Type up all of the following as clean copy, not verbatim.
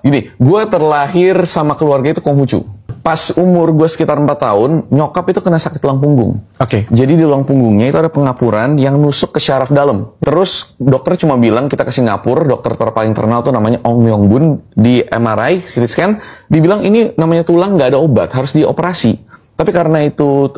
Gini, gue terlahir sama keluarga itu Konghucu. Pas umur gue sekitar 4 tahun, nyokap itu kena sakit tulang punggung. Oke. Jadi di tulang punggungnya itu ada pengapuran yang nusuk ke syaraf dalam. Terus dokter cuma bilang kita ke Singapura, dokter terpaling terkenal tuh namanya Ong Myong Bun, di MRI, CT scan, dibilang ini namanya tulang nggak ada obat, harus dioperasi. Tapi karena itu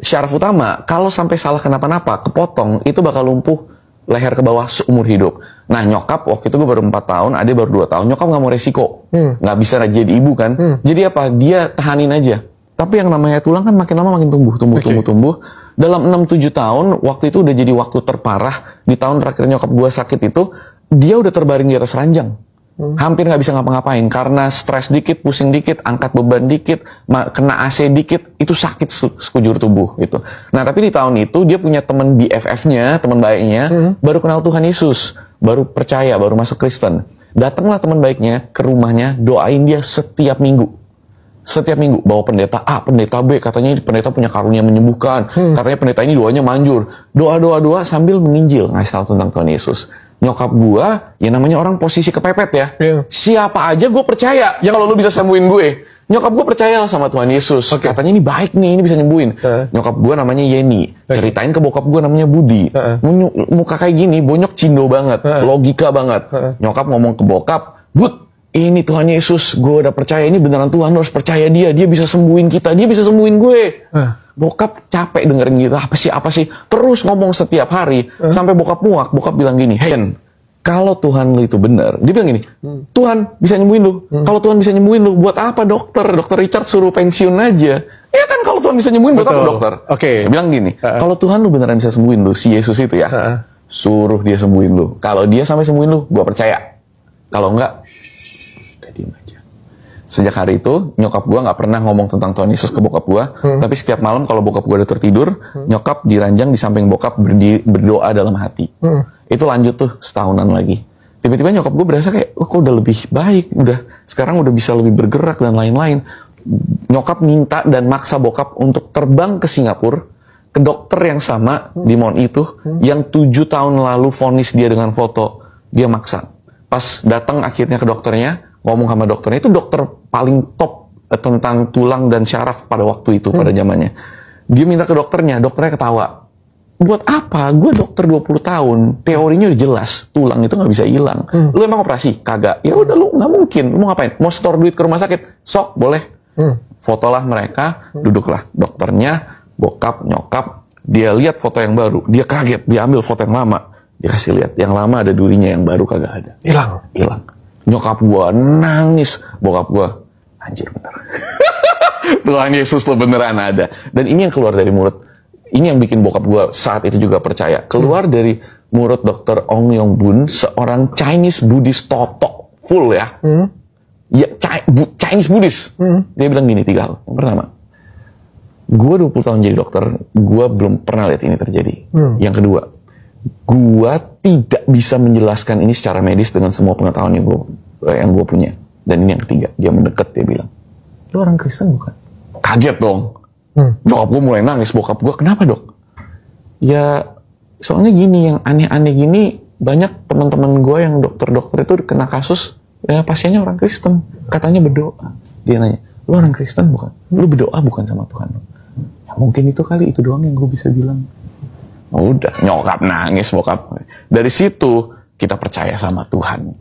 syaraf utama, kalau sampai salah kenapa-napa, kepotong, itu bakal lumpuh leher ke bawah seumur hidup. Nah nyokap, waktu itu gue baru 4 tahun, adik baru 2 tahun, nyokap nggak mau resiko. Nggak bisa jadi ibu kan. Jadi apa? Dia tahanin aja. Tapi yang namanya tulang kan makin lama makin tumbuh. Dalam 6-7 tahun, waktu itu udah jadi waktu terparah. Di tahun terakhir nyokap gue sakit itu, dia udah terbaring di atas ranjang. Hampir nggak bisa ngapa-ngapain. Karena stres dikit, pusing dikit, angkat beban dikit, kena AC dikit, itu sakit sekujur tubuh gitu. Nah tapi di tahun itu dia punya teman BFF-nya, teman baiknya, baru kenal Tuhan Yesus, baru percaya, baru masuk Kristen. Datanglah teman baiknya ke rumahnya, doain dia setiap minggu. Setiap minggu bawa pendeta A, pendeta B, katanya pendeta punya karunia menyembuhkan, katanya pendeta ini doanya manjur. Doa sambil menginjil, ngasih tahu tentang Tuhan Yesus. Nyokap gua, ya namanya orang posisi kepepet ya. Siapa aja gue percaya, ya kalau lu bisa sembuhin gue. Nyokap gue percaya sama Tuhan Yesus. Katanya ini baik nih, ini bisa nyembuhin. Nyokap gue namanya Yeni. Ceritain ke bokap gue namanya Budi. Muka kayak gini, bonyok cindo banget, logika banget. Nyokap ngomong ke bokap, Bud, ini Tuhan Yesus, gue udah percaya, ini beneran Tuhan, lu harus percaya dia bisa sembuhin kita, dia bisa sembuhin gue. Bokap capek dengerin gitu, apa sih, terus ngomong setiap hari, sampai bokap muak. Bokap bilang gini, Hen, kalau Tuhan lu itu benar, dia bilang gini, Tuhan bisa nyembuhin lu, kalau Tuhan bisa nyembuhin lu, buat apa dokter Richard suruh pensiun aja, ya kan kalau Tuhan bisa nyembuhin, buat apa dokter? Dia bilang gini, kalau Tuhan lu beneran bisa sembuhin lu, si Yesus itu ya, suruh dia sembuhin lu, kalau dia sampai sembuhin lu, gua percaya, kalau enggak, diem aja. Sejak hari itu, nyokap gue nggak pernah ngomong tentang Tuhan Yesus ke bokap gue. Tapi setiap malam kalau bokap gue udah tertidur, nyokap diranjang di samping bokap berdoa dalam hati. Itu lanjut tuh setahunan lagi. Tiba-tiba nyokap gue berasa kayak, kok udah lebih baik, sekarang udah bisa lebih bergerak dan lain-lain. Nyokap minta dan maksa bokap untuk terbang ke Singapura, ke dokter yang sama di Mount itu, yang 7 tahun lalu vonis dia dengan foto, dia maksa. Pas datang akhirnya ke dokternya, ngomong sama dokternya, itu dokter paling top tentang tulang dan syaraf pada waktu itu, pada zamannya. Dia minta ke dokternya ketawa. Buat apa? Gue dokter 20 tahun, teorinya udah jelas, tulang itu nggak bisa hilang. Lu emang operasi? Kagak. Ya udah, lu nggak mungkin. Lu mau ngapain? Mau store duit ke rumah sakit? Sok, boleh. Fotolah mereka, duduklah dokternya, bokap, nyokap, dia lihat foto yang baru, dia kaget, dia ambil foto yang lama, dia kasih lihat, yang lama ada durinya, yang baru kagak ada. Hilang. Nyokap gua nangis, bokap gua, anjir bener. Tuhan Yesus lo beneran ada. Dan ini yang keluar dari mulut, ini yang bikin bokap gua saat itu juga percaya. Keluar dari mulut Dr. Ong Myong Bun, seorang Chinese Buddhist totok, full ya. Ya, Chinese Buddhist. Dia bilang gini, 3 hal. Yang pertama, gua 20 tahun jadi dokter, gua belum pernah lihat ini terjadi. Yang kedua, gua tidak bisa menjelaskan ini secara medis dengan semua pengetahuan yang gua punya. Dan ini yang ketiga, dia mendekat, dia bilang, lu orang Kristen bukan? Kaget dong. Bokap gua mulai nangis, bokap gua, kenapa dok? Ya, soalnya gini, yang aneh-aneh gini, banyak teman-teman gua yang dokter-dokter itu kena kasus, ya pasiennya orang Kristen, katanya berdoa. Dia nanya, lu orang Kristen bukan? Lu berdoa bukan sama Tuhan? Ya mungkin itu kali, itu doang yang gua bisa bilang. Udah, nyokap nangis, bokap. Dari situ kita percaya sama Tuhan.